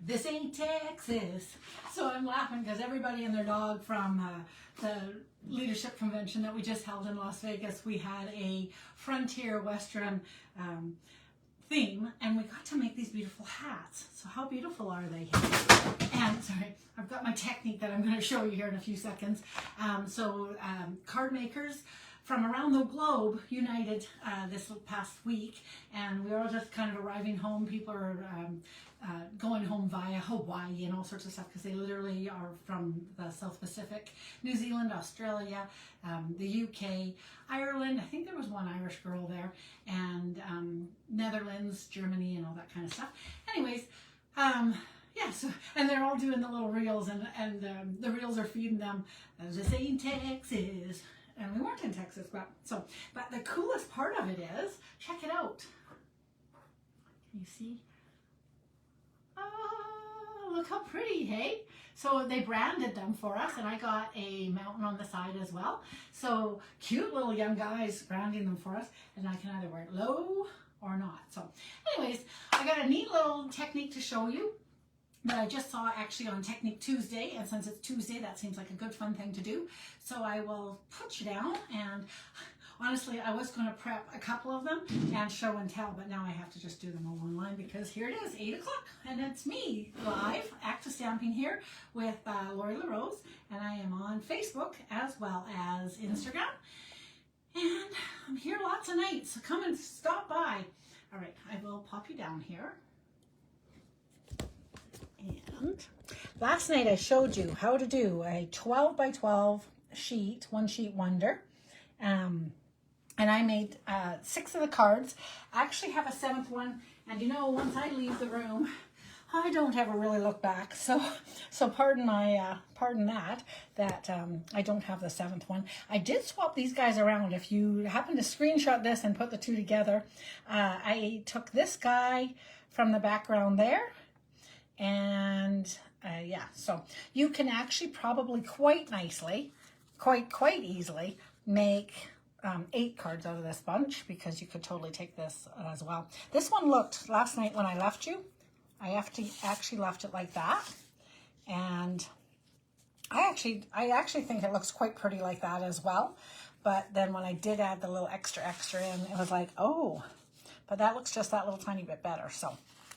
This ain't Texas. So I'm laughing because everybody and their dog from the leadership convention that we just held in Las Vegas, we had a frontier Western theme, and we got to make these beautiful hats. So how beautiful are they? And sorry, I've got my technique that I'm going to show you here in a few seconds. Card makers from around the globe united this past week, and we were all just kind of arriving home. People are going home via Hawaii and all sorts of stuff because they literally are from the South Pacific, New Zealand, Australia, the UK, Ireland. I think there was one Irish girl there, and Netherlands, Germany, and all that kind of stuff. Anyways, yeah, so, and they're all doing the little reels, and the reels are feeding them, this ain't Texas. And we weren't in Texas, but the coolest part of it is, check it out. Can you see? Oh, look how pretty, hey? So they branded them for us, and I got a mountain on the side as well. So cute little young guys branding them for us, and I can either wear it low or not. So anyways, I got a neat little technique to show you that I just saw actually on Technique Tuesday, and since it's Tuesday, that seems like a good fun thing to do. So I will put you down, and honestly, I was going to prep a couple of them and show and tell, but now I have to just do them all online because here it is, 8 o'clock, and it's me live, Active Stamping here with Lori LaRose, and I am on Facebook as well as Instagram, and I'm here lots of nights, so come and stop by. All right, I will pop you down here. And last night I showed you how to do a 12 by 12 sheet, one sheet wonder. And I made 6 of the cards. I actually have a 7th one. And you know, once I leave the room, I don't ever really look back. So pardon my, pardon that I don't have the 7th one. I did swap these guys around. If you happen to screenshot this and put the two together, I took this guy from the background there. And yeah, so you can actually probably quite nicely, quite easily make 8 cards out of this bunch, because you could totally take this as well. This one looked, last night when I left you, I actually left it like that. And I actually think it looks quite pretty like that as well. But then when I did add the little extra in, it was like, oh, but that looks just that little tiny bit better. So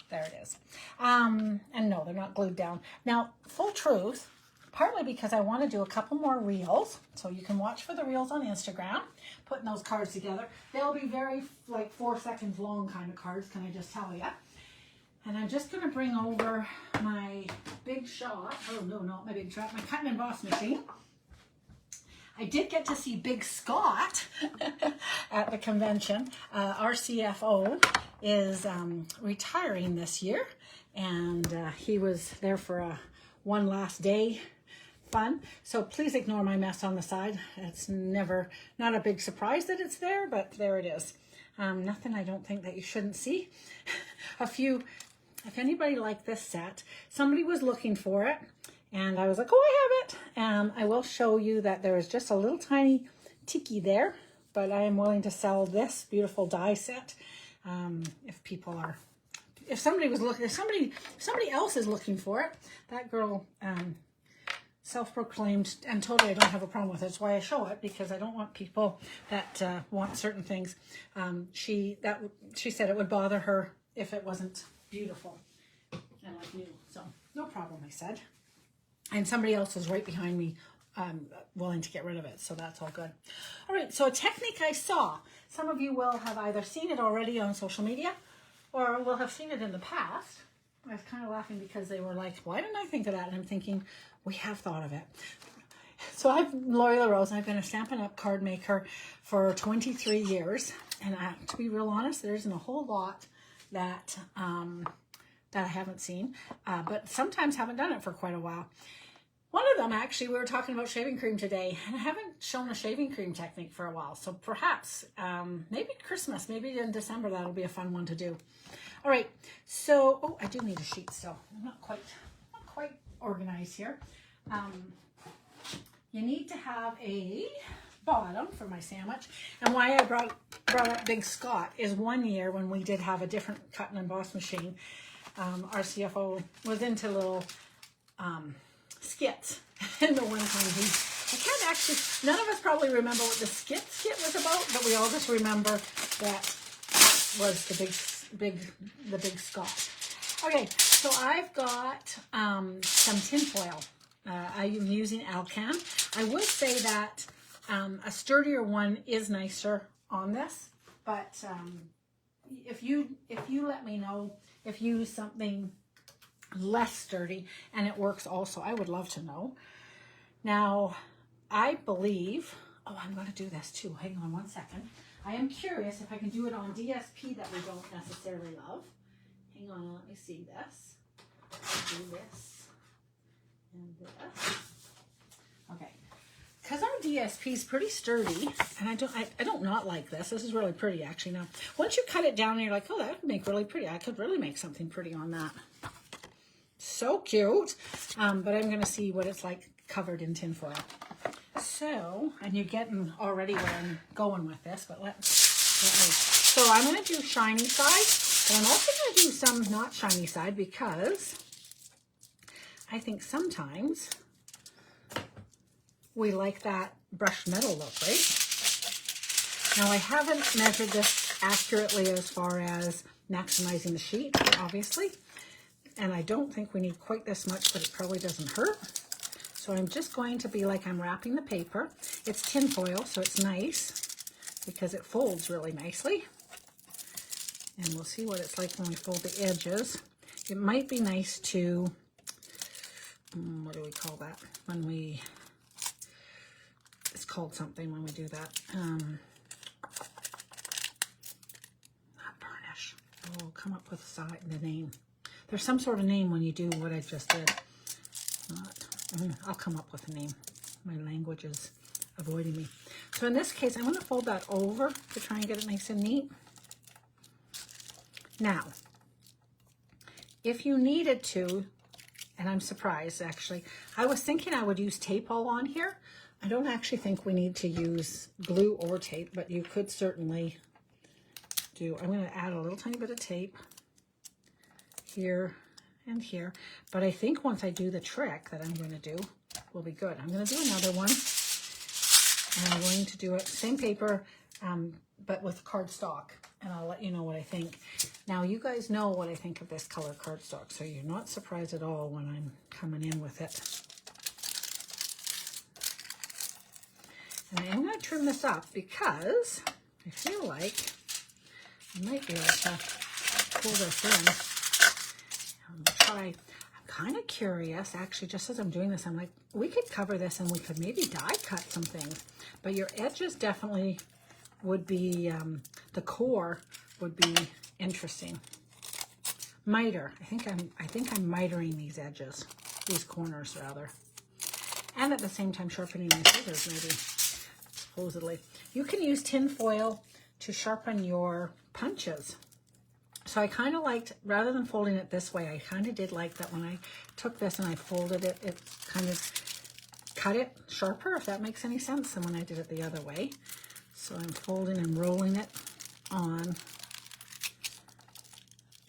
there it is. And no, they're not glued down. Now, full truth, partly because I want to do a couple more reels, so you can watch for the reels on Instagram, putting those cards together. They'll be very, like, 4 seconds long kind of cards, can I just tell you. And I'm just going to bring over my Big Shot, oh no, not my Big Shot, my cut and emboss machine. I did get to see Big Scott at the convention. Our CFO is retiring this year, and he was there for one last day fun. So please ignore my mess on the side. It's not a big surprise that it's there, but there it is. Nothing I don't think that you shouldn't see. If anybody liked this set, somebody was looking for it. And I was like, oh, I have it. I will show you that there is just a little tiny tiki there, but I am willing to sell this beautiful die set. If somebody else is looking for it, that girl, self-proclaimed, and totally I don't have a problem with it. That's why I show it, because I don't want people that want certain things. She said it would bother her if it wasn't beautiful and like new. So no problem, I said. And somebody else is right behind me willing to get rid of it, so that's all good. All right, so a technique I saw. Some of you will have either seen it already on social media or will have seen it in the past. I was kind of laughing because they were like, why didn't I think of that? And I'm thinking, we have thought of it. So I'm Lori LaRose, and I've been a Stampin' Up! Card maker for 23 years. And to be real honest, there isn't a whole lot that I haven't seen, but sometimes haven't done it for quite a while. One of them, actually, we were talking about shaving cream today, and I haven't shown a shaving cream technique for a while. So perhaps, maybe Christmas, maybe in December, that'll be a fun one to do. All right, so, oh, I do need a sheet still. I'm not quite organized here. You need to have a bottom for my sandwich. And why I brought up Big Scott is one year when we did have a different cut and emboss machine, our CFO was into little skits. And the one time I can't actually, none of us probably remember what the skit was about, but we all just remember that was the big Scott. Okay, so I've got some tinfoil. I'm using Alcan. I would say that a sturdier one is nicer on this, but if you let me know if you use something less sturdy and it works also, I would love to know. Now, I believe, oh, I'm going to do this too. Hang on one second. I am curious if I can do it on DSP that we don't necessarily love. Hang on, let me see this. Do this and this. Okay, because our DSP is pretty sturdy, and I don't not like this. This is really pretty, actually. Now, once you cut it down, and you're like, oh, that would make really pretty. I could really make something pretty on that. So cute. But I'm going to see what it's like covered in tinfoil. So, and you're getting already where I'm going with this, but let me. So I'm going to do shiny side, but I'm also going to do some not shiny side because I think sometimes we like that brushed metal look, right? Now I haven't measured this accurately as far as maximizing the sheet, obviously, and I don't think we need quite this much, but it probably doesn't hurt. So I'm just going to be like I'm wrapping the paper. It's tin foil, so it's nice because it folds really nicely. And we'll see what it's like when we fold the edges. It might be nice to, what do we call that? When we, it's called something when we do that. Not burnish. Oh, come up with the name. There's some sort of name when you do what I just did. I'll come up with a name. My language is avoiding me. So in this case, I'm going to fold that over to try and get it nice and neat. Now, if you needed to, and I'm surprised actually, I was thinking I would use tape all on here. I don't actually think we need to use glue or tape, but you could certainly do. I'm going to add a little tiny bit of tape here and here, but I think once I do the trick that I'm going to do, will be good. I'm going to do another one, and I'm going to do it same paper, but with cardstock, and I'll let you know what I think. Now, you guys know what I think of this color cardstock, so you're not surprised at all when I'm coming in with it. And I am going to trim this up because I feel like I might be able to pull this in. I'm kind of curious, actually, just as I'm doing this, I'm like, we could cover this and we could maybe die cut some things, but your edges definitely would be, the core would be interesting. Miter, I think I'm mitering these edges, these corners rather, and at the same time sharpening my scissors maybe, supposedly. You can use tin foil to sharpen your punches. So I kind of liked, rather than folding it this way, I kind of did like that when I took this and I folded it, it kind of cut it sharper, if that makes any sense, than when I did it the other way. So I'm folding and rolling it on,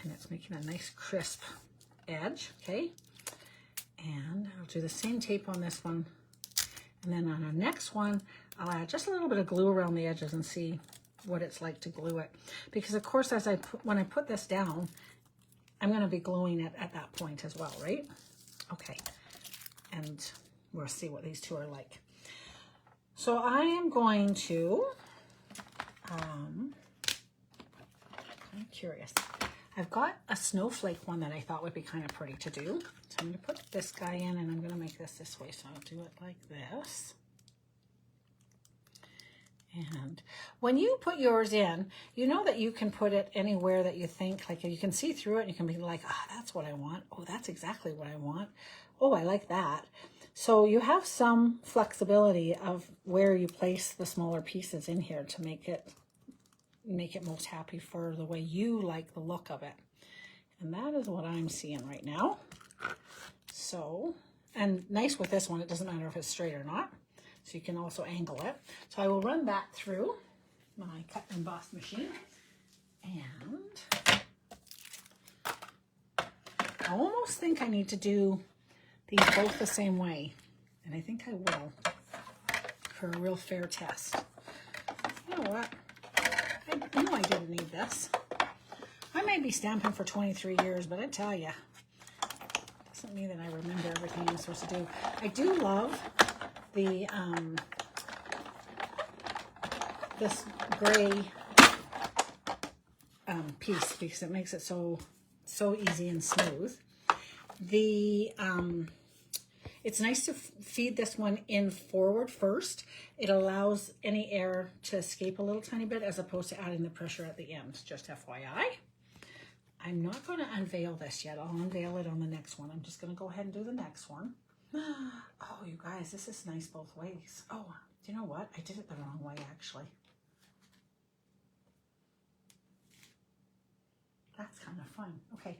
and it's making a nice crisp edge, okay? And I'll do the same tape on this one. And then on our next one, I'll add just a little bit of glue around the edges and see what it's like to glue it, because of course when I put this down, I'm going to be gluing it at that point as well, right? Okay, and we'll see what these two are like. So I am going to I'm curious, I've got a snowflake one that I thought would be kind of pretty to do, so I'm going to put this guy in and I'm going to make this way, so I'll do it like this. And when you put yours in, you know that you can put it anywhere that you think, like you can see through it and you can be like, ah, oh, that's what I want. Oh, that's exactly what I want. Oh, I like that. So you have some flexibility of where you place the smaller pieces in here to make it most happy for the way you like the look of it. And that is what I'm seeing right now. So, and nice with this one, it doesn't matter if it's straight or not. So you can also angle it. So I will run that through my cut and emboss machine. And I almost think I need to do these both the same way. And I think I will for a real fair test. You know what? I know I didn't need this. I may be stamping for 23 years, but I tell you, doesn't mean that I remember everything I'm supposed to do. I do love the this gray piece because it makes it so easy and smooth. The it's nice to feed this one in forward first. It allows any air to escape a little tiny bit as opposed to adding the pressure at the end, just FYI. I'm not going to unveil this yet. I'll unveil it on the next one. I'm just going to go ahead and do the next one. Oh, you guys, this is nice both ways. Oh, do you know what? I did it the wrong way, actually. That's kind of fun. Okay,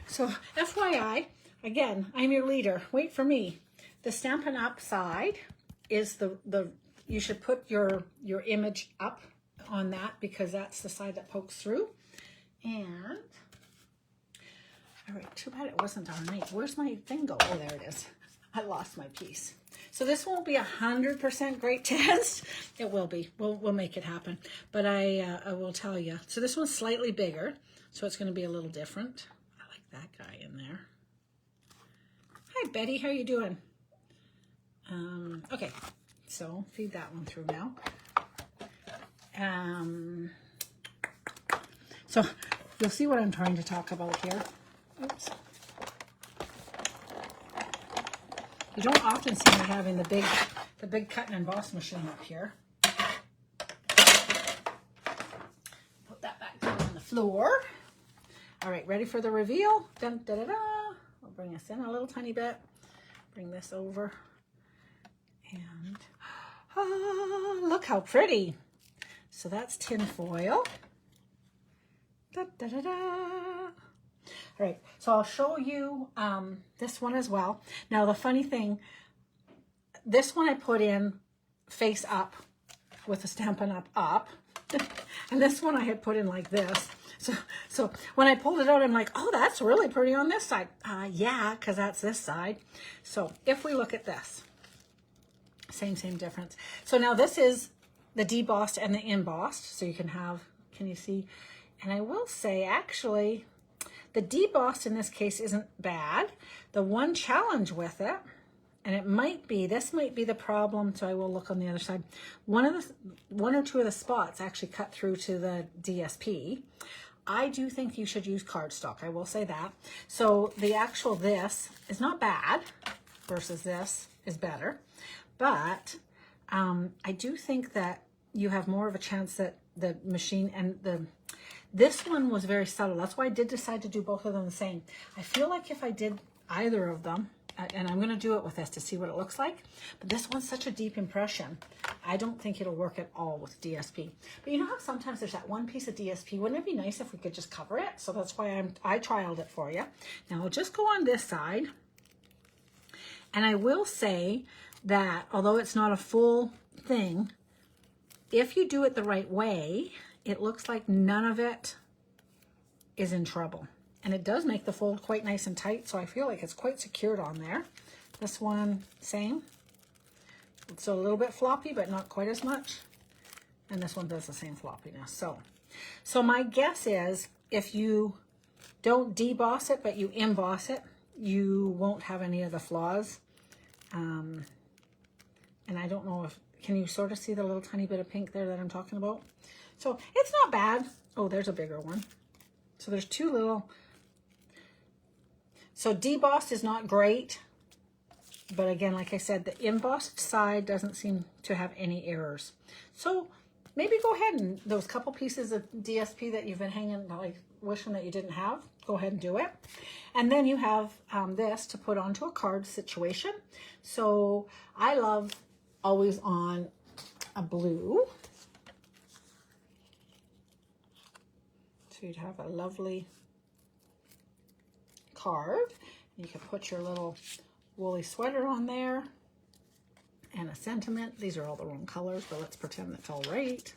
so FYI, again, I'm your leader. Wait for me. The Stampin' Up side is the you should put your image up on that because that's the side that pokes through. And, all right, too bad it wasn't on right. Where's my thing go? Oh, there it is. I lost my piece. So this won't be 100% great test. It will be. We'll make it happen. But I will tell you. So this one's slightly bigger, so it's going to be a little different. I like that guy in there. Hi, Betty. How you doing? Okay, so feed that one through now. So you'll see what I'm trying to talk about here. Oops. You don't often see me having the big cut and emboss machine up here. Put that back down on the floor. All right, ready for the reveal? Dun, da, da, da. I'll bring us in a little tiny bit. Bring this over. And look how pretty. So that's tinfoil. Da, da, da, da. All right, so I'll show you this one as well. Now the funny thing, this one I put in face up with the Stampin' Up, and this one I had put in like this. So when I pulled it out, I'm like, oh, that's really pretty on this side. Yeah, because that's this side. So if we look at this, same difference. So now this is the debossed and the embossed. So you can you see? And I will say, actually, the debossed in this case isn't bad. The one challenge with it, and this might be the problem, so I will look on the other side. One or two of the spots actually cut through to the DSP. I do think you should use cardstock, I will say that. So the actual this is not bad versus this is better. But I do think that you have more of a chance that the machine and this one was very subtle. That's why I did decide to do both of them the same. I feel like if I did either of them, and I'm going to do it with this to see what it looks like, but this one's such a deep impression. I don't think it'll work at all with DSP. But you know how sometimes there's that one piece of DSP? Wouldn't it be nice if we could just cover it? So that's why I trialed it for you. Now I'll just go on this side. And I will say that although it's not a full thing, if you do it the right way, it looks like none of it is in trouble. And it does make the fold quite nice and tight, so I feel like it's quite secured on there. This one, same. So a little bit floppy, but not quite as much. And this one does the same floppiness. So my guess is if you don't deboss it, but you emboss it, you won't have any of the flaws. And I don't know if, can you sort of see the little tiny bit of pink there that I'm talking about? So it's not bad. Oh, there's a bigger one. So there's two little. So debossed is not great. But again, like I said, the embossed side doesn't seem to have any errors. So maybe go ahead and those couple pieces of DSP that you've been hanging, like wishing that you didn't have, go ahead and do it. And then you have this to put onto a card situation. So I love always on a blue. So you'd have a lovely card. You can put your little woolly sweater on there and a sentiment. These are all the wrong colors, but let's pretend that's all right.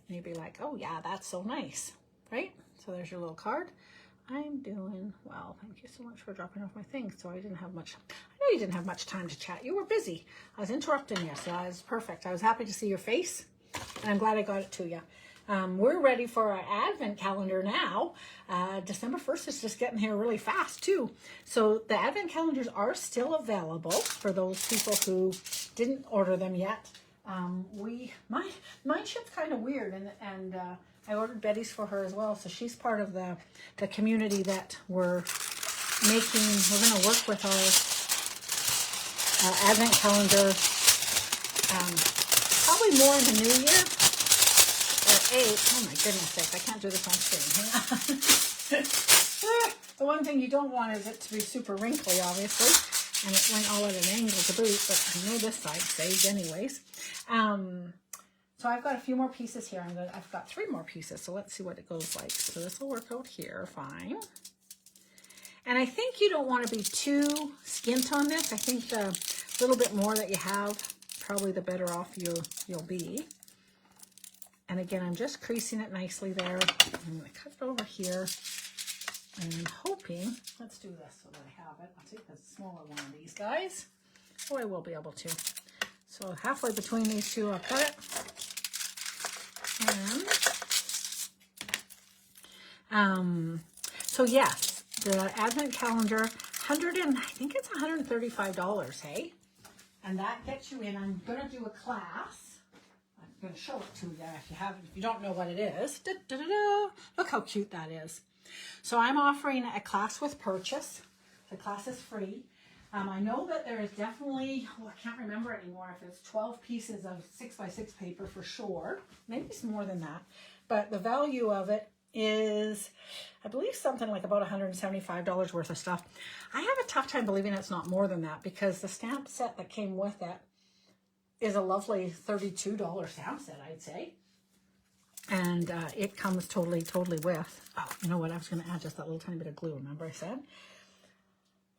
And you'd be like, oh yeah, that's so nice, right? So there's your little card. I'm doing well. Thank you so much for dropping off my things. So I didn't have much, I know you didn't have much time to chat. You were busy. I was interrupting you, so I was perfect. I was happy to see your face, and I'm glad I got it to you. We're ready for our advent calendar now. December 1st is just getting here really fast too. So the advent calendars are still available for those people who didn't order them yet. Mine ship's kind of weird, and I ordered Betty's for her as well. So she's part of the community that we're making. We're going to work with our advent calendar probably more in the new year. Oh my goodness sake, I can't do this on screen. Hang on. The one thing you don't want is it to be super wrinkly, obviously, and it went all at an angle to boot, but I know this side saved anyways. So I've got a few more pieces here. I've got 3 more pieces, so let's see what it goes like. So this will work out here fine. And I think you don't want to be too skint on this. I think the little bit more that you have, probably the better off you'll be. And again, I'm just creasing it nicely there. I'm going to cut it over here. And I'm hoping, let's do this so that I have it. I'll take the smaller one of these guys. Oh, I will be able to. So halfway between these two, I'll cut it. And, so yes, the advent calendar, I think it's $135, hey? And that gets you in. I'm going to do a class. I'm going to show it to you if you don't know what it is. Da, da, da, da. Look how cute that is. So I'm offering a class with purchase. The class is free. I know that there is definitely, I can't remember anymore if it's 12 pieces of 6x6 paper for sure. Maybe it's more than that. But the value of it is, I believe, something like about $175 worth of stuff. I have a tough time believing it's not more than that because the stamp set that came with it is a lovely $32 stamp set, I'd say. And it comes totally with, oh, you know what? I was going to add just that little tiny bit of glue. Remember I said?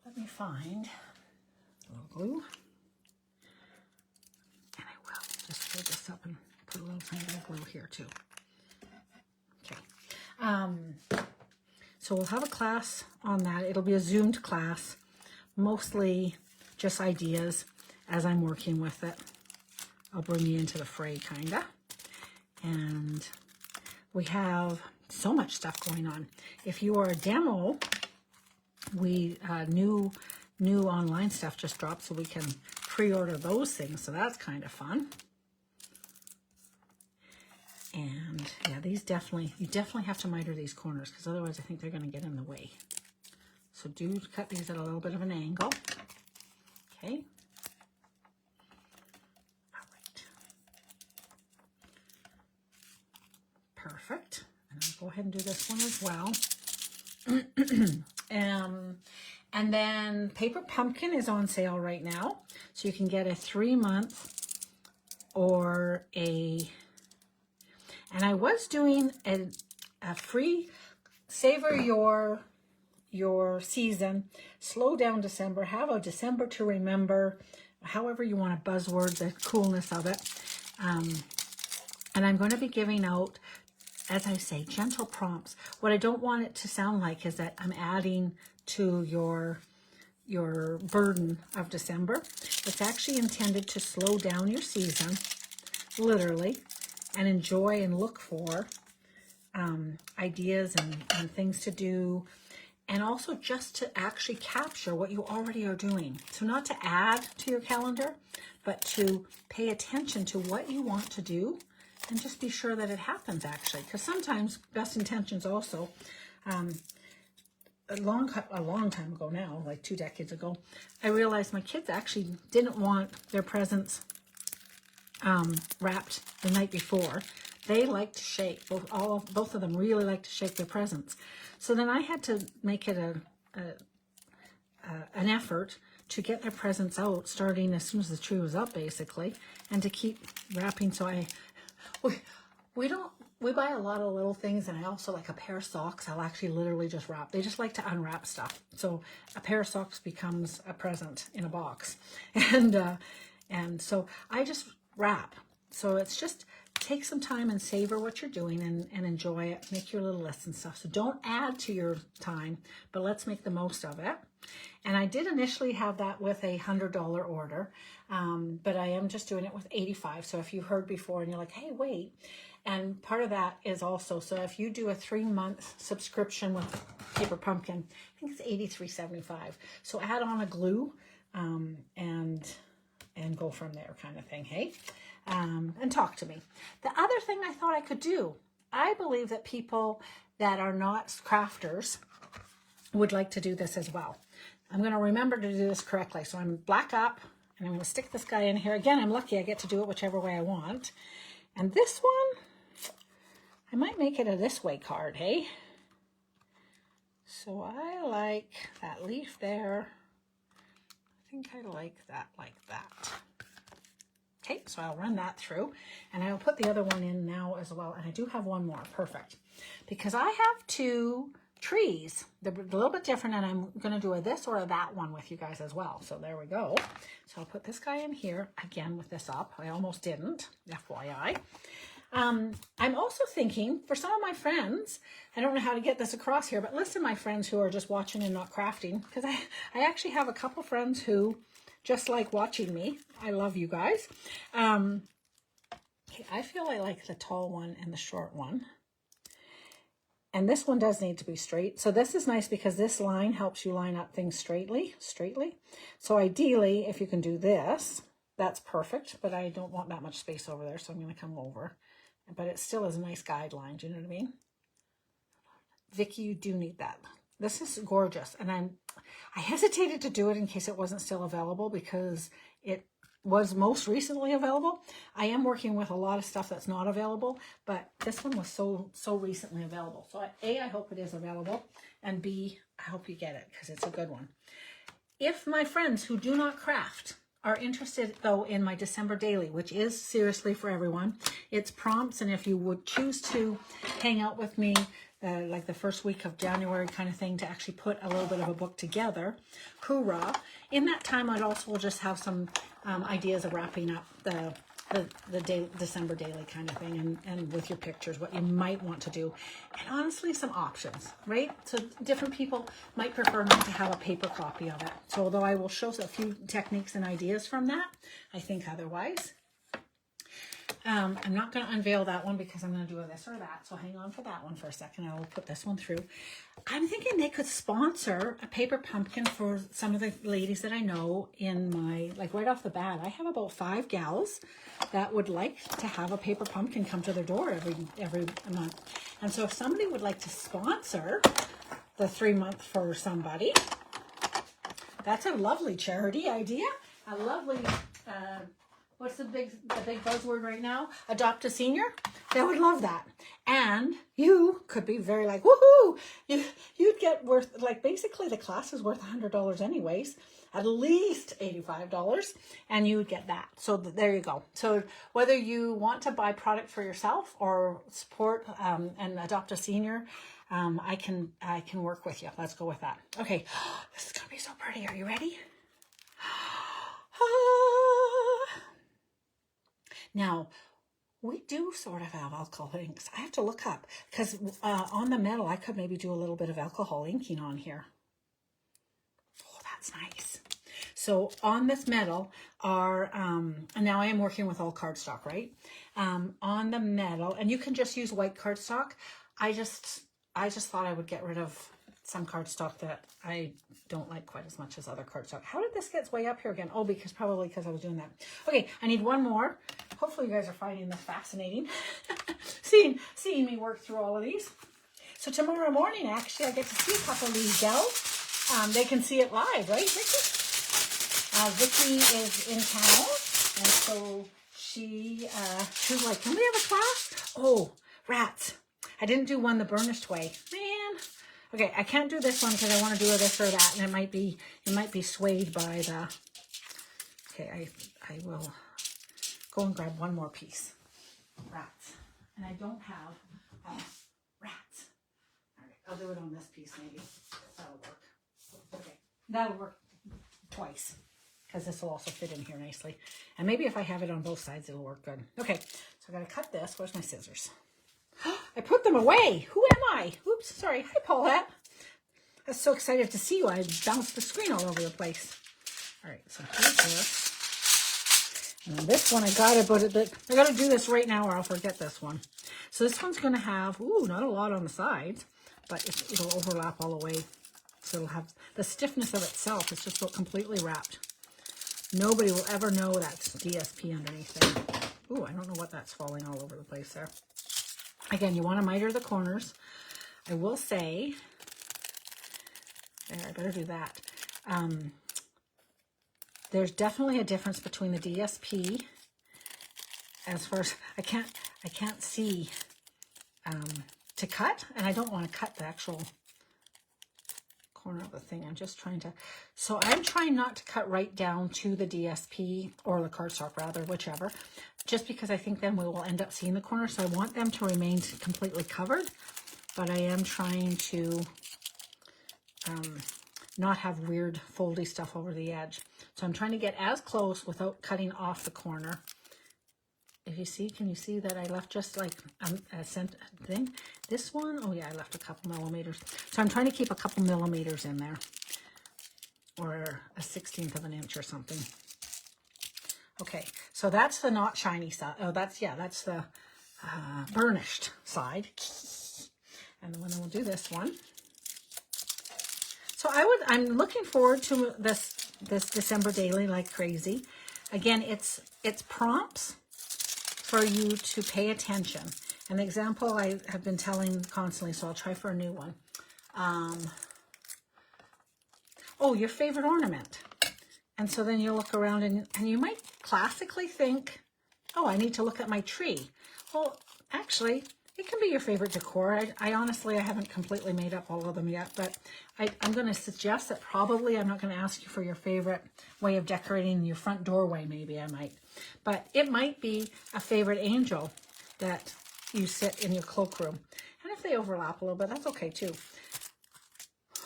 Let me find a little glue. And I will just hold this up and put a little tiny bit of glue here too. Okay. So we'll have a class on that. It'll be a Zoomed class, mostly just ideas as I'm working with it. I'll bring you into the fray, kinda. And we have so much stuff going on. If you are a demo, we new online stuff just dropped, so we can pre-order those things. So that's kind of fun. And yeah, you definitely have to miter these corners because otherwise I think they're going to get in the way. So do cut these at a little bit of an angle. Okay. Perfect. And I'll go ahead and do this one as well. And then Paper Pumpkin is on sale right now. So you can get a 3-month or and I was doing a free savor your season, slow down December, have a December to remember, however you want to buzzword the coolness of it. And I'm going to be giving out, as I say, gentle prompts. What I don't want it to sound like is that I'm adding to your burden of December. It's actually intended to slow down your season, literally, and enjoy and look for ideas and things to do, and also just to actually capture what you already are doing. So not to add to your calendar, but to pay attention to what you want to do and just be sure that it happens actually. Because sometimes best intentions also, a long time ago now, like 2 decades ago, I realized my kids actually didn't want their presents wrapped the night before. They like to shake. Both of them really like to shake their presents. So then I had to make it an effort to get their presents out starting as soon as the tree was up, basically, and to keep wrapping. So we buy a lot of little things, and I also like a pair of socks. I'll actually literally just wrap. They just like to unwrap stuff. So a pair of socks becomes a present in a box, and so I just wrap. So it's just take some time and savor what you're doing and enjoy it. Make your little list and stuff. So don't add to your time, but let's make the most of it. And I did initially have that with a $100 order, but I am just doing it with 85. So if you heard before and you're like, hey, wait. And part of that is also, so if you do a 3-month subscription with Paper Pumpkin, I think it's $83.75. So add on a glue and go from there kind of thing, hey? And talk to me. The other thing I thought I could do, I believe that people that are not crafters would like to do this as well. I'm going to remember to do this correctly. So I'm black up and I'm going to stick this guy in here. Again, I'm lucky I get to do it whichever way I want. And this one, I might make it a this way card, hey? So I like that leaf there. I think I like that like that. Okay, so I'll run that through and I'll put the other one in now as well. And I do have one more, perfect. Because I have 2 trees. They're a little bit different and I'm gonna do a this or a that one with you guys as well. So there we go. So I'll put this guy in here again with this up. I almost didn't, FYI. I'm also thinking for some of my friends, I don't know how to get this across here, but listen, my friends who are just watching and not crafting, because I actually have a couple friends who just like watching me. I love you guys. Okay, I feel I like the tall one and the short one. And this one does need to be straight. So this is nice because this line helps you line up things straightly. So ideally, if you can do this, that's perfect, but I don't want that much space over there, so I'm gonna come over. But it still is a nice guideline, do you know what I mean? Vicky, you do need that. This is gorgeous, and I hesitated to do it in case it wasn't still available because it was most recently available. I am working with a lot of stuff that's not available, but this one was so recently available. So A, I hope it is available, and B, I hope you get it because it's a good one. If my friends who do not craft are interested though in my December daily, which is seriously for everyone, it's prompts, and if you would choose to hang out with me like the first week of January kind of thing to actually put a little bit of a book together, hoorah. In that time, I'd also just have some ideas of wrapping up the December daily kind of thing, and with your pictures, what you might want to do, and honestly, some options, right? So different people might prefer not to have a paper copy of it. So although I will show a few techniques and ideas from that, I think otherwise. I'm not going to unveil that one because I'm going to do a this or that. So hang on for that one for a second. I will put this one through. I'm thinking they could sponsor a paper pumpkin for some of the ladies that I know in my, like right off the bat, I have about 5 gals that would like to have a paper pumpkin come to their door every month. And so if somebody would like to sponsor the 3-month for somebody, that's a lovely charity idea. A lovely, what's the big buzzword right now? Adopt a senior. They would love that. And you could be very like, woohoo! You'd get worth, like basically the class is worth $100 anyways, at least $85, and you would get that. So there you go. So whether you want to buy product for yourself or support and adopt a senior, I can work with you. Let's go with that. Okay, this is gonna be so pretty. Are you ready? Now, we do sort of have alcohol inks. I have to look up because on the metal, I could maybe do a little bit of alcohol inking on here. Oh, that's nice. So on this metal are, and now I am working with all cardstock, right? On the metal, and you can just use white cardstock. I just thought I would get rid of some cardstock that I don't like quite as much as other cardstock. How did this get way up here again? Oh, probably because I was doing that. Okay, I need one more. Hopefully you guys are finding this fascinating. seeing me work through all of these. So tomorrow morning, actually, I get to see a couple of these gals. They can see it live, right, Vicky? Vicky is in town, and so she was like, can we have a class? Oh, rats. I didn't do one the burnished way. Man. Okay, I can't do this one because I want to do a this or that, and it might be swayed by the. Okay, I will go and grab one more piece. Rats, and I don't have rats. All right, I'll do it on this piece maybe. That'll work. Okay, that'll work twice. because this will also fit in here nicely. And maybe if I have it on both sides, it'll work good. Okay, so I got to cut this. Where's my scissors? I put them away. Who am I? Oops, sorry. Hi, Paulette. I was so excited to see you. I bounced the screen all over the place. All right, so here's this. And then this one, I got to do this right now or I'll forget this one. So this one's going to have, ooh, not a lot on the sides, but it'll overlap all the way. So it'll have the stiffness of itself. It's just completely wrapped. Nobody will ever know that's DSP underneath there. Ooh, I don't know what that's falling all over the place there. Again, you want to miter the corners. I will say, there, I better do that. There's definitely a difference between the DSP as far as I can't see to cut, and I don't want to cut the actual corner of the thing. I'm just trying to, so I'm trying not to cut right down to the DSP or the cardstock rather, whichever, just because I think then we will end up seeing the corner. So I want them to remain completely covered, but I am trying to not have weird foldy stuff over the edge. So I'm trying to get as close without cutting off the corner. If you see, can you see that I left just like a cent thing? This one, oh yeah, I left a couple millimeters. So I'm trying to keep a couple millimeters in there, or a 1/16 of an inch or something. Okay, so that's the not shiny side. Oh, that's the burnished side. And then we'll do this one. So I'm looking forward to this December daily like crazy. Again, it's prompts for you to pay attention. An example I have been telling constantly, so I'll try for a new one. Oh, your favorite ornament. And so then you look around and you might classically think, oh, I need to look at my tree. Well, actually, it can be your favorite decor. I honestly, I haven't completely made up all of them yet, but I'm going to suggest that probably I'm not going to ask you for your favorite way of decorating your front doorway. Maybe I might. But it might be a favorite angel that you sit in your cloakroom. And if they overlap a little bit, that's okay too.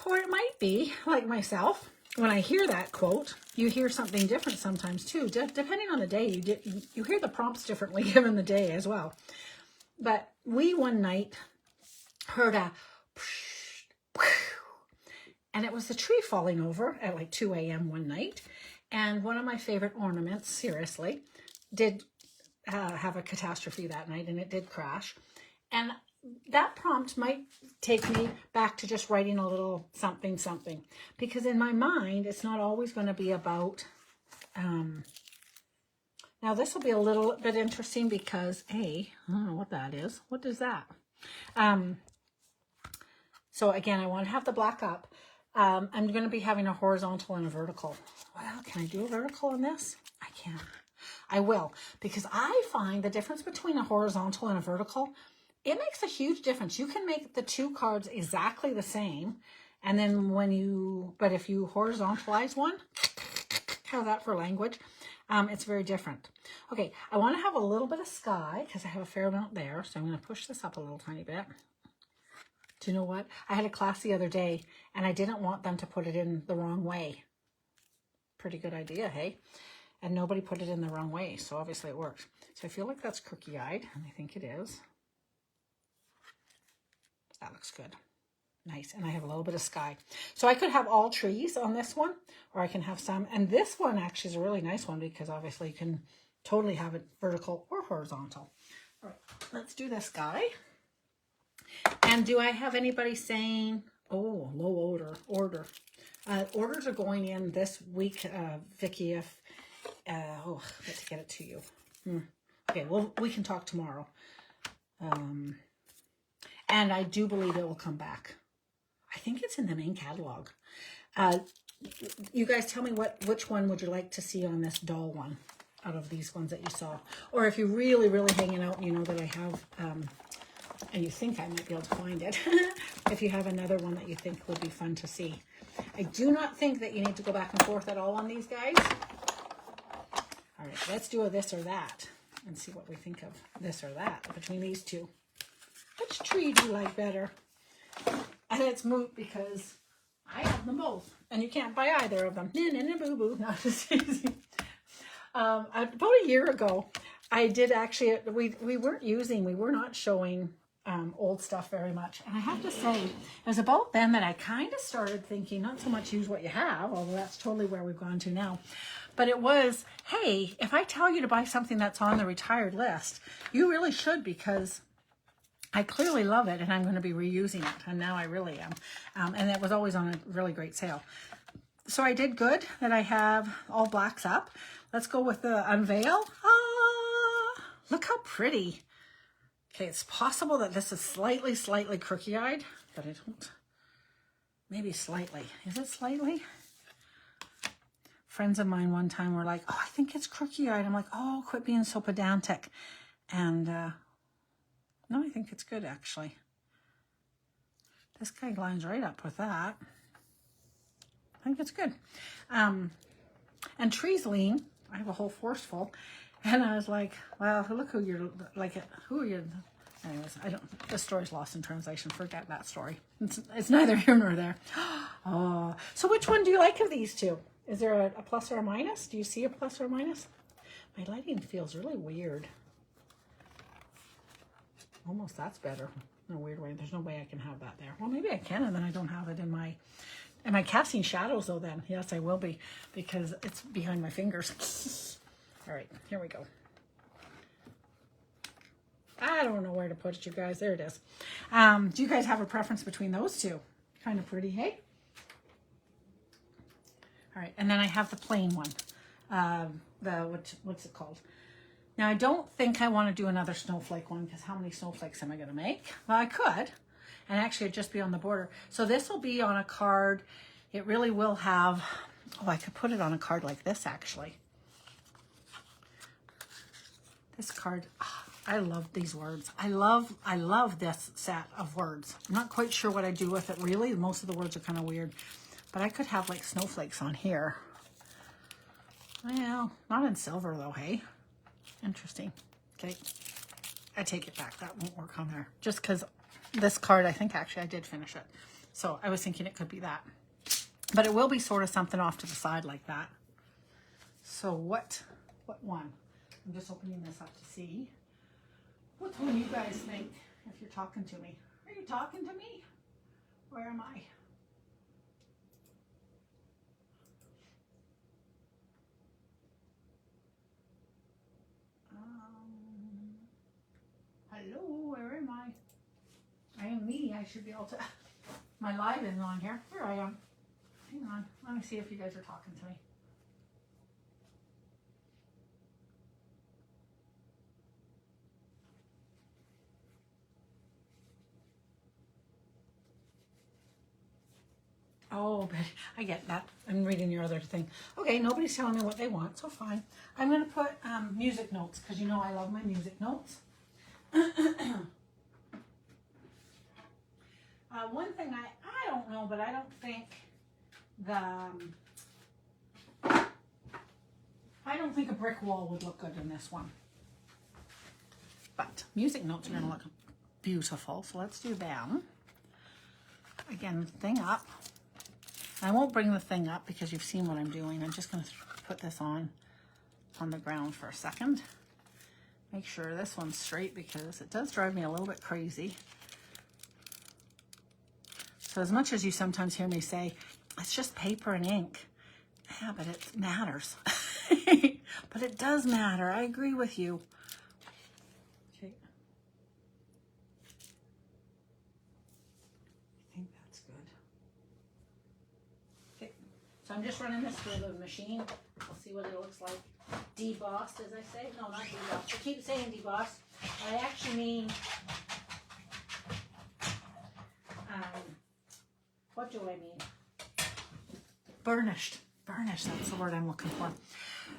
Or it might be, like myself, when I hear that quote, you hear something different sometimes too. Depending on the day, you hear the prompts differently given the day as well. But we one night heard a and it was the tree falling over at like 2 a.m. one night. And one of my favorite ornaments, seriously, did have a catastrophe that night, and it did crash. And that prompt might take me back to just writing a little something, because in my mind, it's not always going to be about, now this will be a little bit interesting because, I don't know what that is. What is that? So again, I want to have the black up. I'm going to be having a horizontal and a vertical. Well, can I do a vertical on this? I can. I will, because I find the difference between a horizontal and a vertical, it makes a huge difference. You can make the two cards exactly the same, and then but if you horizontalize one, how's that for language? It's very different. Okay, I want to have a little bit of sky because I have a fair amount there, so I'm going to push this up a little tiny bit. Do you know what? I had a class the other day, and I didn't want them to put it in the wrong way. Pretty good idea, hey? And nobody put it in the wrong way, so obviously it worked. So I feel like that's cookie-eyed, and I think it is. That looks good. Nice. And I have a little bit of sky. So I could have all trees on this one, or I can have some. And this one actually is a really nice one because obviously you can totally have it vertical or horizontal. All right, let's do this guy. And do I have anybody saying, oh, low order? Orders are going in this week, Vicki, if, oh, I have to get it to you. Okay, well, we can talk tomorrow. And I do believe it will come back. I think it's in the main catalog. You guys tell me which one would you like to see on this doll one out of these ones that you saw? Or if you're really, really hanging out and you know that I have, and you think I might be able to find it, if you have another one that you think would be fun to see. I do not think that you need to go back and forth at all on these guys. All right, let's do a this or that and see what we think of this or that between these two. Which tree do you like better? And it's moot because I have them both, and you can't buy either of them. Boo boo. No, just easy. About a year ago, I did actually. We were not showing old stuff very much, and I have to say, it was about then that I kind of started thinking, not so much use what you have, although that's totally where we've gone to now, but it was, hey, if I tell you to buy something that's on the retired list, you really should, because I clearly love it and I'm going to be reusing it. And now I really am. And it was always on a really great sale. So I did good that I have all blacks up. Let's go with the unveil. Ah, look how pretty. Okay, it's possible that this is slightly crooked-eyed, but I don't, maybe slightly. Is it slightly? Friends of mine one time were like, oh, I think it's crooked-eyed. I'm like, oh, quit being so pedantic. And no, I think it's good, actually. This guy lines right up with that. I think it's good. And trees lean. I have a whole forest full. And I was like, well, look who you're, like, who are you? Anyways, this story's lost in translation. Forget that story. It's neither here nor there. Oh, so which one do you like of these two? Is there a plus or a minus? Do you see a plus or a minus? My lighting feels really weird. Almost that's better in a weird way. There's no way I can have that there. Well, maybe I can, and then I don't have it in my... Am I casting shadows though then? Yes, I will be, because it's behind my fingers. All right, here we go. I don't know where to put it, you guys. There it is. Do you guys have a preference between those two? Kind of pretty, hey? All right, and then I have the plain one. What's it called? Now, I don't think I want to do another snowflake one, because how many snowflakes am I going to make? Well, I could, and actually it'd just be on the border. So this will be on a card. It really will have, oh, I could put it on a card like this, actually. This card, oh, I love these words. I love this set of words. I'm not quite sure what I do with it, really. Most of the words are kind of weird, but I could have like snowflakes on here. Well, not in silver though, hey? Interesting. Okay, I take it back. That won't work on there. Just because this card, I think actually I did finish it. So I was thinking it could be that. But it will be sort of something off to the side like that. So what one? I'm just opening this up to see. What one you guys think if you're talking to me? Are you talking to me? Where am I? Hello, where am I? I am me. I should be able to. My live isn't on here. Here I am. Hang on. Let me see if you guys are talking to me. Oh, but I get that. I'm reading your other thing. Okay, nobody's telling me what they want, so fine. I'm going to put music notes, because you know I love my music notes. One thing I don't know, but I don't think I don't think a brick wall would look good in this one. But music notes are going to look beautiful, so let's do them. Again, thing up. I won't bring the thing up because you've seen what I'm doing. I'm just going to put this on the ground for a second. Make sure this one's straight because it does drive me a little bit crazy. So as much as you sometimes hear me say, it's just paper and ink. Yeah, but it matters. But it does matter. I agree with you. Okay. I think that's good. Okay. So I'm just running this through the machine. We'll see what it looks like. Debossed, as I say. No, not debossed. I keep saying debossed. I actually mean, what do I mean? Burnished. Burnished, that's the word I'm looking for.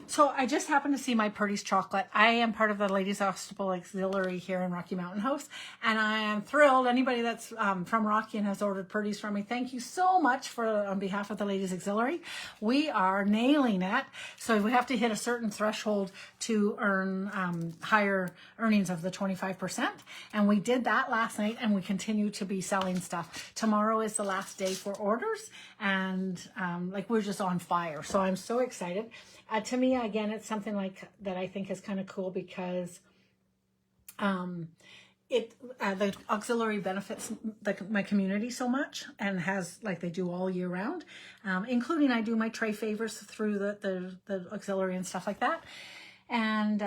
So I just happened to see my Purdy's chocolate. I am part of the Ladies Hospital Auxiliary here in Rocky Mountain House, and I am thrilled. Anybody that's from Rocky and has ordered Purdy's from me, thank you so much on behalf of the Ladies Auxiliary. We are nailing it. So we have to hit a certain threshold to earn higher earnings of the 25%, and we did that last night, and we continue to be selling stuff. Tomorrow is the last day for orders, and like we're just on fire. So I'm so excited. To me, again, it's something like that I think is kind of cool because the auxiliary benefits my community so much, and has, like they do all year round, including I do my tray favors through the auxiliary and stuff like that. And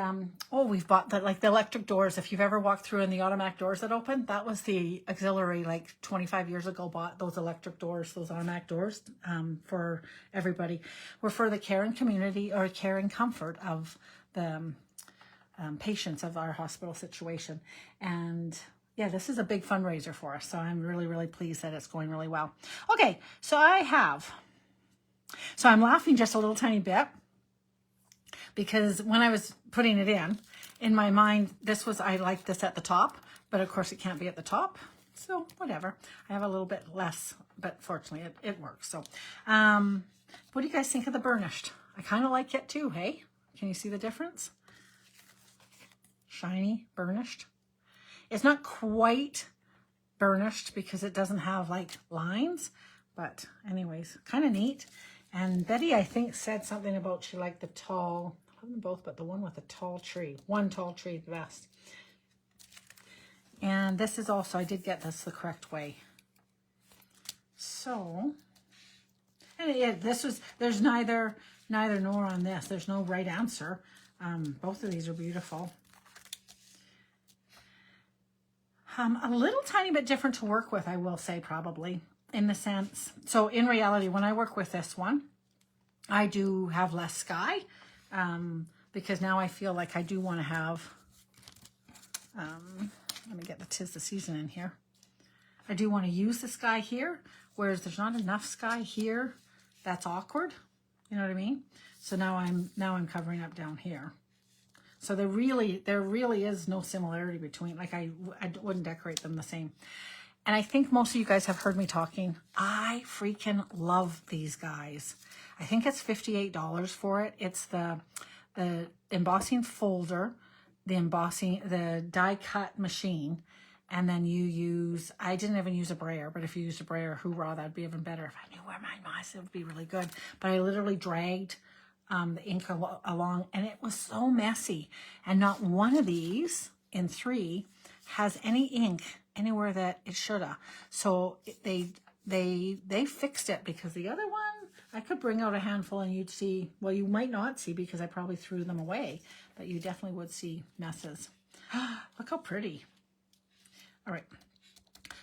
we've bought the electric doors. If you've ever walked through and the automatic doors that open, that was the auxiliary like 25 years ago bought those electric doors, those automatic doors for everybody. We're for the care and community, or care and comfort of the patients of our hospital situation. And yeah, this is a big fundraiser for us. So I'm really, really pleased that it's going really well. Okay, so I'm laughing just a little tiny bit, because when I was putting it in my mind, I like this at the top, but of course it can't be at the top. So whatever, I have a little bit less, but fortunately it works. So what do you guys think of the burnished? I kind of like it too, hey? Can you see the difference? Shiny, burnished. It's not quite burnished because it doesn't have like lines, but anyways, kind of neat. And Betty, I think, said something about she liked the tall, I love them both, but the one with the tall tree, one tall tree the best. And this is also, I did get this the correct way. So, and yeah, there's neither nor on this. There's no right answer. Both of these are beautiful. A little tiny bit different to work with, I will say, probably. In the sense, so in reality, when I work with this one, I do have less sky, because now I feel like I do want to have, let me get the 'tis the season in here. I do want to use the sky here, whereas there's not enough sky here. That's awkward. You know what I mean? So now I'm covering up down here. So there really is no similarity between, like I wouldn't decorate them the same. And I think most of you guys have heard me talking. I freaking love these guys. I think it's $58 for it. It's the embossing folder, the die cut machine, and then you use, I didn't even use a brayer, but if you used a brayer, hoorah, that'd be even better. If I knew where mine was, it would be really good. But I literally dragged the ink along, and it was so messy. And not one of these in 3 has any ink anywhere that it shoulda. So they fixed it, because the other one, I could bring out a handful and you'd see, well, you might not see because I probably threw them away, but you definitely would see messes. Look how pretty. All right.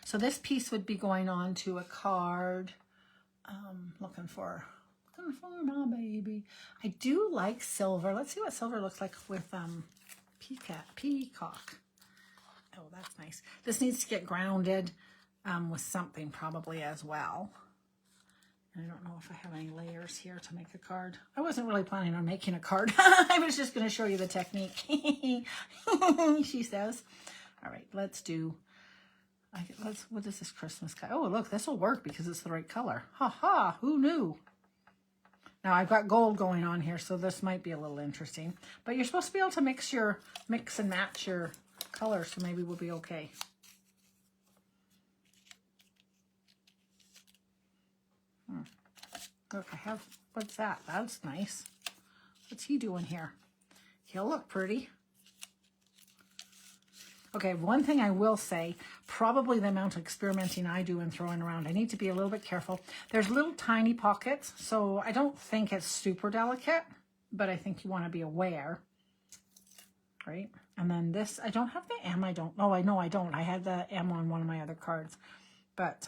So this piece would be going on to a card. Looking for my baby. I do like silver. Let's see what silver looks like with peacock. Oh, that's nice. This needs to get grounded with something probably as well. And I don't know if I have any layers here to make a card. I wasn't really planning on making a card. I was just going to show you the technique. She says. All right, let's do, what is this Christmas card? Oh, look, this will work because it's the right color. Ha ha, who knew? Now I've got gold going on here, so this might be a little interesting. But you're supposed to be able to mix and match your colors, so maybe we'll be okay. Look, I have, what's that? That's nice. What's he doing here? He'll look pretty. Okay, one thing I will say, probably the amount of experimenting I do and throwing around, I need to be a little bit careful. There's little tiny pockets, so I don't think it's super delicate, but I think you want to be aware, right? And then this, I don't have the M, I don't. Oh, I know I don't. I had the M on one of my other cards, but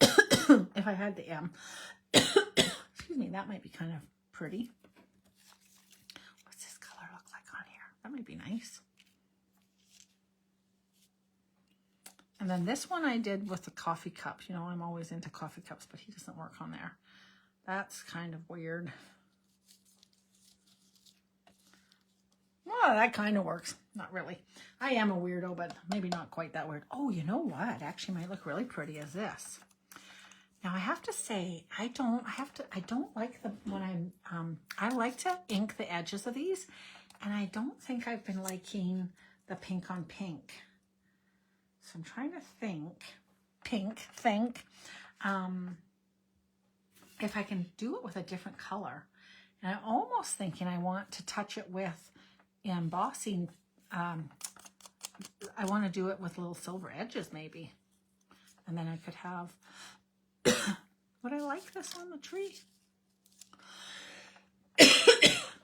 if I had the M, excuse me, that might be kind of pretty. What's this color look like on here? That might be nice. And then this one I did with the coffee cup. You know, I'm always into coffee cups, but he doesn't work on there. That's kind of weird. Well, that kind of works. Not really. I am a weirdo, but maybe not quite that weird. Oh, you know what? Actually might look really pretty is this. Now I have to say, I don't like when I like to ink the edges of these, and I don't think I've been liking the pink on pink. So I'm trying to think, if I can do it with a different color. And I'm almost thinking I want to touch it with embossing. I want to do it with little silver edges maybe. And then I could have, would I like this on the tree?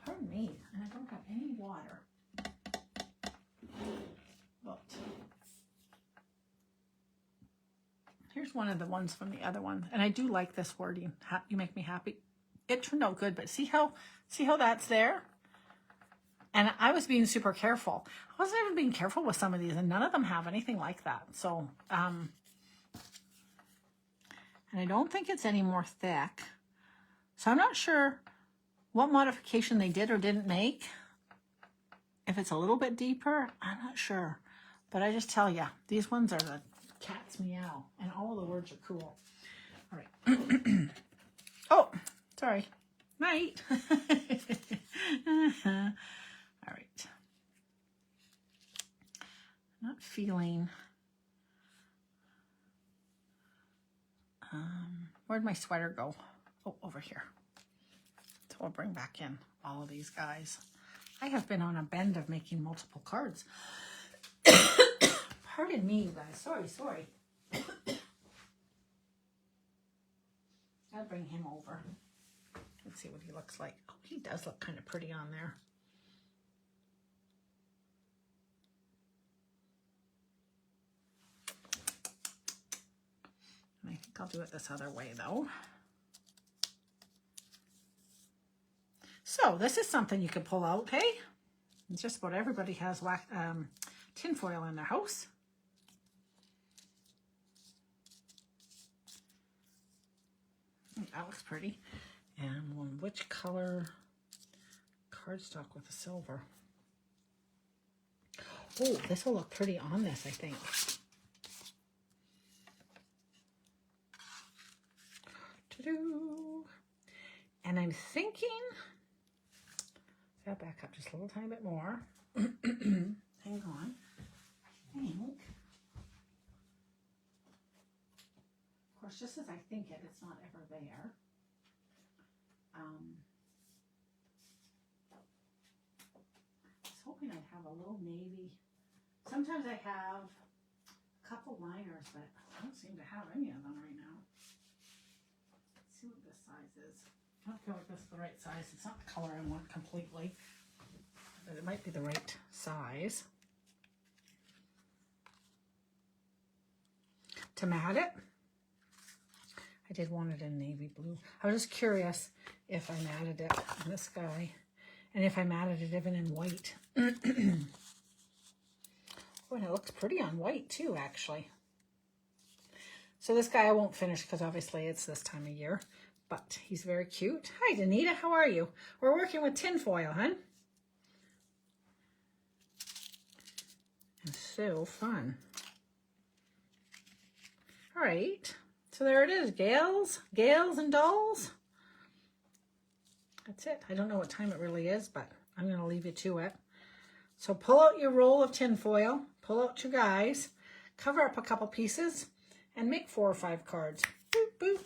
Pardon me, and I don't have any water. But here's one of the ones from the other one. And I do like this wording. You make me happy. It turned out good, but see how that's there? And I was being super careful. I wasn't even being careful with some of these, and none of them have anything like that. So, and I don't think it's any more thick. So I'm not sure what modification they did or didn't make. If it's a little bit deeper, I'm not sure. But I just tell you, these ones are the cat's meow, and all the words are cool. All right. Oh, sorry. Night. All right. Not feeling. Where'd my sweater go? Oh, over here. So I'll bring back in all of these guys. I have been on a bend of making multiple cards. Pardon me, you guys. Sorry. I'll bring him over. Let's see what he looks like. Oh, he does look kind of pretty on there. And I think I'll do it this other way though. So this is something you can pull out, hey? It's just about everybody has tinfoil in their house. That looks pretty. And which color cardstock with the silver? Oh, this will look pretty on this, I think. And I'm thinking, I'll back up just a little tiny bit more. Hang on. I think, of course, just as I think it, it's not ever there. I was hoping I'd have a little navy. Sometimes I have a couple liners, but I don't seem to have any of them right now. Let's see what this size is. I don't feel like this is the right size. It's not the color I want completely, but it might be the right size. To mat it, I did want it in navy blue. I was just curious if I matted it on this guy, and if I matted it even in white. Oh, and it looks pretty on white too, actually. So this guy I won't finish because obviously it's this time of year, but he's very cute. Hi, Danita, how are you? We're working with tinfoil, hun. And so fun. All right, so there it is, gals and dolls. That's it. I don't know what time it really is, but I'm going to leave you to it. So pull out your roll of tinfoil, pull out your guys, cover up a couple pieces, and make 4 or 5 cards. Boop, boop.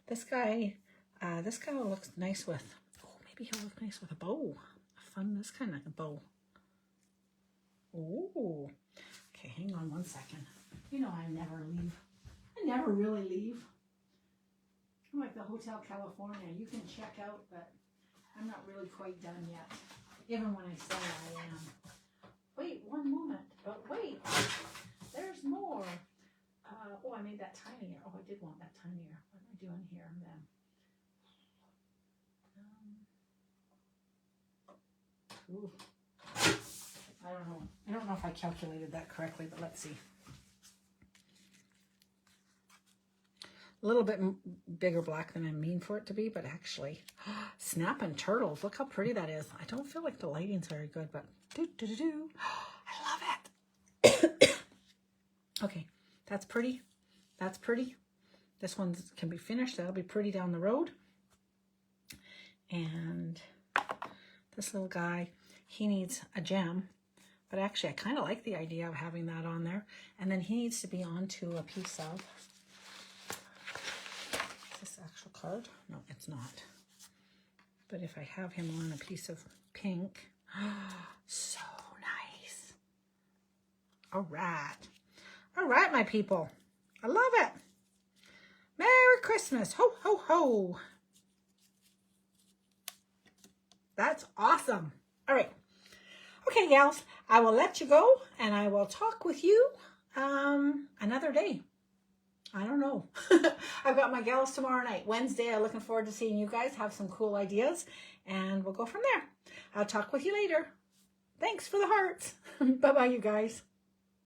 This guy looks nice with, oh, maybe he'll look nice with a bow. This kind of a bow. Oh, okay, hang on one second. You know I never leave. I never really leave. I'm like the Hotel California. You can check out, but I'm not really quite done yet. Even when I say I am. Wait, one moment. But wait, there's more. Oh, I made that tinier. Oh, I did want that tinier. What am I doing here then? Ooh. I don't know. I don't know if I calculated that correctly, but let's see. A little bit bigger black than I mean for it to be, but actually, snapping turtles. Look how pretty that is. I don't feel like the lighting's very good, but I love it. Okay, that's pretty. That's pretty. This one can be finished. That'll be pretty down the road. And this little guy, he needs a gem. But actually, I kind of like the idea of having that on there. And then he needs to be onto a piece of... Is this actual card? No, it's not. But if I have him on a piece of pink... So nice. All right. All right, my people. I love it. Merry Christmas. Ho, ho, ho. That's awesome. All right. Okay, gals, I will let you go and I will talk with you another day. I don't know. I've got my gals tomorrow night. Wednesday, I'm looking forward to seeing you guys have some cool ideas and we'll go from there. I'll talk with you later. Thanks for the hearts. Bye-bye, you guys.